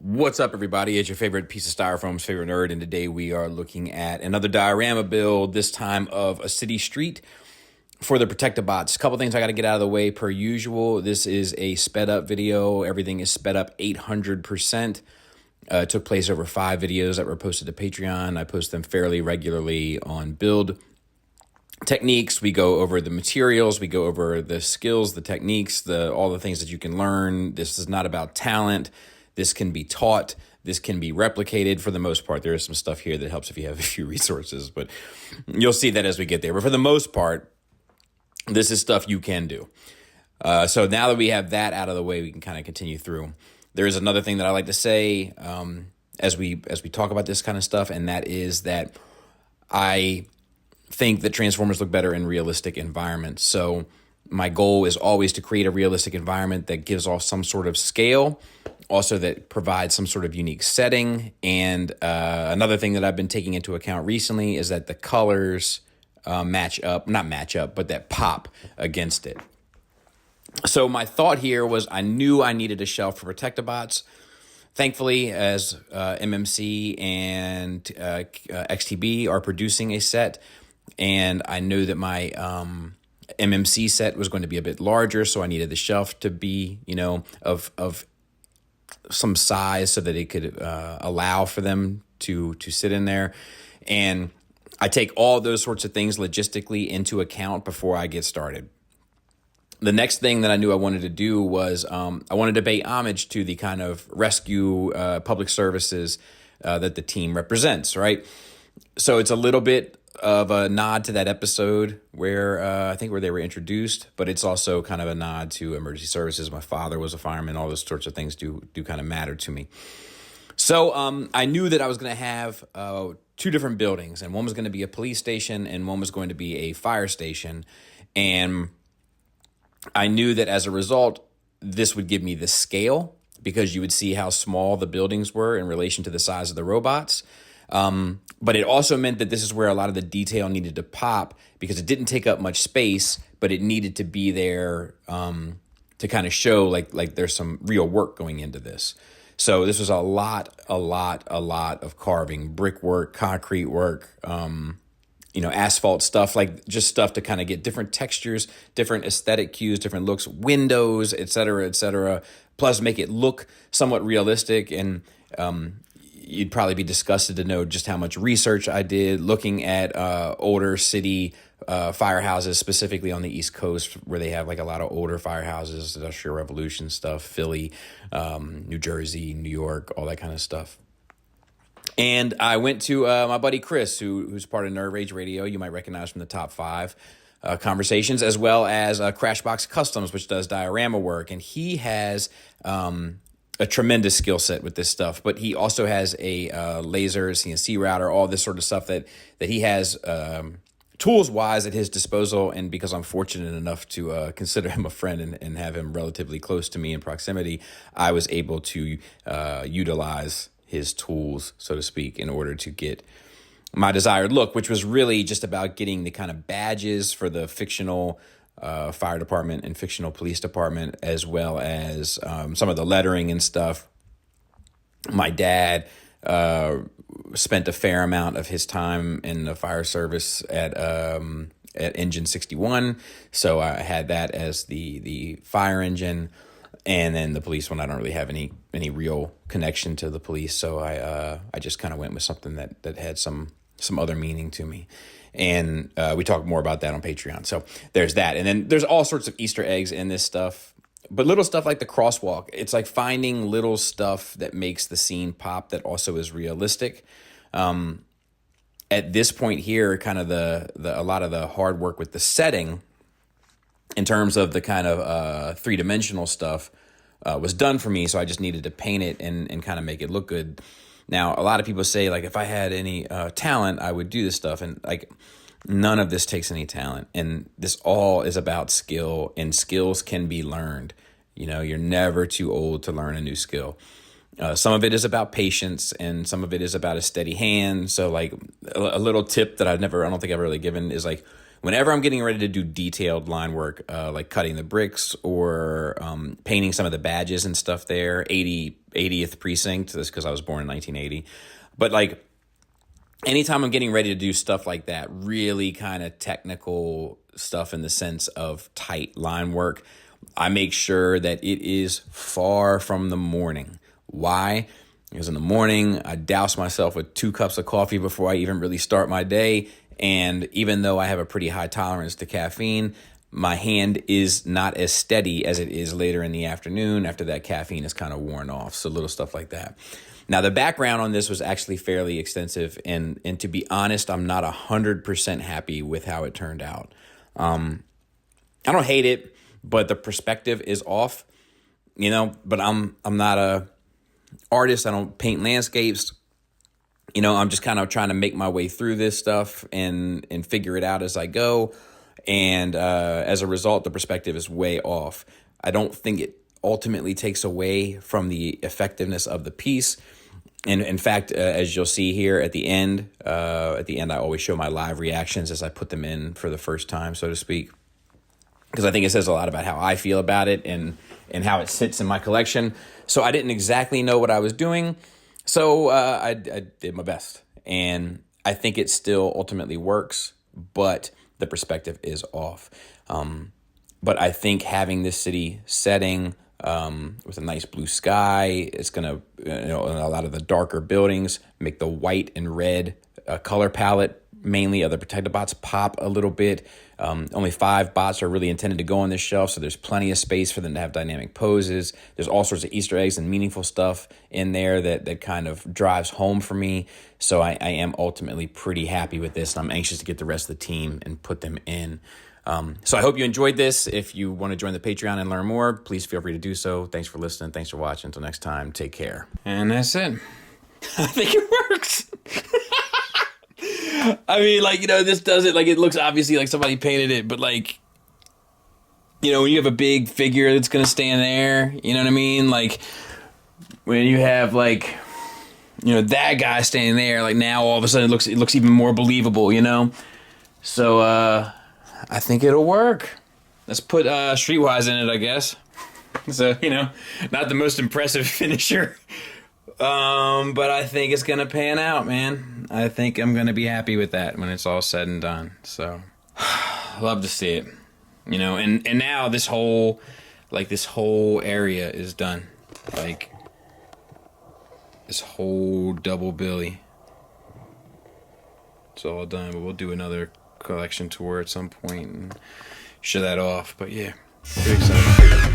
What's up, everybody? It's your favorite piece of styrofoam's favorite nerd, and today we are looking at another diorama build, this time of a city street for the Protectobots. A couple things I got to get out of the way per usual. This is a sped up video. Everything is sped up 800%. It took place over 5 videos that were posted to Patreon. I post them fairly regularly on build techniques. We go over the materials, we go over the skills, the techniques, all the things that you can learn. This is not about talent. This can be taught. This can be replicated for the most part. There is some stuff here that helps if you have a few resources, but you'll see that as we get there. But for the most part, this is stuff you can do. So now that we have that out of the way, we can kind of continue through. There is another thing that I like to say as we talk about this kind of stuff, and that is that I think that Transformers look better in realistic environments. So my goal is always to create a realistic environment that gives off some sort of scale, also that provides some sort of unique setting. And another thing that I've been taking into account recently is that the colors not match up, but that pop against it. So my thought here was I knew I needed a shelf for Protectobots. Thankfully, as MMC and XTB are producing a set, and I knew that my MMC set was going to be a bit larger, so I needed the shelf to be, of some size so that it could allow for them to sit in there. And I take all those sorts of things logistically into account before I get started. The next thing that I knew I wanted to do was I wanted to pay homage to the kind of rescue public services that the team represents, right? So it's a little bit of a nod to that episode where I think where they were introduced, but it's also kind of a nod to emergency services. My father was a fireman. All those sorts of things do kind of matter to me. So I knew that I was going to have 2 different buildings, and one was going to be a police station and one was going to be a fire station. And I knew that as a result, this would give me the scale because you would see how small the buildings were in relation to the size of the robots. But it also meant that this is where a lot of the detail needed to pop because it didn't take up much space, but it needed to be there to kind of show like there's some real work going into this. So this was a lot of carving, brickwork, concrete work, asphalt stuff, like just stuff to kind of get different textures, different aesthetic cues, different looks, windows, et cetera, plus make it look somewhat realistic. And you'd probably be disgusted to know just how much research I did looking at older city firehouses, specifically on the East Coast, where they have like a lot of older firehouses, Industrial Revolution stuff, Philly, New Jersey, New York, all that kind of stuff. And I went to my buddy Chris, who's part of Nerd Rage Radio. You might recognize from the top 5 conversations, as well as Crashbox Customs, which does diorama work. And he has a tremendous skill set with this stuff, but he also has a laser, CNC router, all this sort of stuff that he has tools-wise at his disposal. And because I'm fortunate enough to consider him a friend and have him relatively close to me in proximity, I was able to utilize his tools, so to speak, in order to get my desired look, which was really just about getting the kind of badges for the fictional fire department and fictional police department, as well as some of the lettering and stuff. My dad spent a fair amount of his time in the fire service at Engine 61, so I had that as the fire engine. And then the police one, I don't really have any real connection to the police, so I just kind of went with something that had some other meaning to me. And we talk more about that on Patreon. So there's that. And then there's all sorts of Easter eggs in this stuff, but little stuff like the crosswalk. It's like finding little stuff that makes the scene pop that also is realistic. At this point here, kind of a lot of the hard work with the setting in terms of the kind of 3-dimensional stuff was done for me. So I just needed to paint it and kind of make it look good. Now, a lot of people say, like, if I had any talent, I would do this stuff. And, like, none of this takes any talent. And this all is about skill, and skills can be learned. You're never too old to learn a new skill. Some of it is about patience, and some of it is about a steady hand. So, like, a little tip that I don't think I've really given is, like, whenever I'm getting ready to do detailed line work, like cutting the bricks or painting some of the badges and stuff there, 80th precinct, that's because I was born in 1980. But like anytime I'm getting ready to do stuff like that, really kind of technical stuff in the sense of tight line work, I make sure that it is far from the morning. Why? Because in the morning, I douse myself with 2 cups of coffee before I even really start my day. And even though I have a pretty high tolerance to caffeine, my hand is not as steady as it is later in the afternoon after that caffeine is kind of worn off. So little stuff like that. Now, the background on this was actually fairly extensive. And to be honest, I'm not 100% happy with how it turned out. I don't hate it, but the perspective is off, but I'm not a artist. I don't paint landscapes. I'm just kind of trying to make my way through this stuff and figure it out as I go. And as a result, the perspective is way off. I don't think it ultimately takes away from the effectiveness of the piece. And in fact, as you'll see here at the end, I always show my live reactions as I put them in for the first time, so to speak, because I think it says a lot about how I feel about it and how it sits in my collection. So I didn't exactly know what I was doing. So I did my best, and I think it still ultimately works, but the perspective is off. But I think having this city setting with a nice blue sky, it's going to, a lot of the darker buildings make the white and red color palette, mainly of the protected bots, pop a little bit. Only 5 bots are really intended to go on this shelf, so there's plenty of space for them to have dynamic poses. There's all sorts of Easter eggs and meaningful stuff in there that kind of drives home for me. So I am ultimately pretty happy with this, and I'm anxious to get the rest of the team and put them in. So I hope you enjoyed this. If you want to join the Patreon and learn more, please feel free to do so. Thanks for listening. Thanks for watching. Until next time, take care. And that's it. I think it works. I mean, this does it. It looks obviously like somebody painted it, but when you have a big figure that's going to stand there, you know what I mean? When you have that guy standing there, now all of a sudden it looks even more believable, So, I think it'll work. Let's put Streetwise in it, I guess. So, not the most impressive finisher. But I think it's going to pan out, man. I think I'm going to be happy with that when it's all said and done. So, love to see it. And now this whole area is done. This whole double billy. It's all done, but we'll do another collection tour at some point and show that off. But yeah, pretty excited.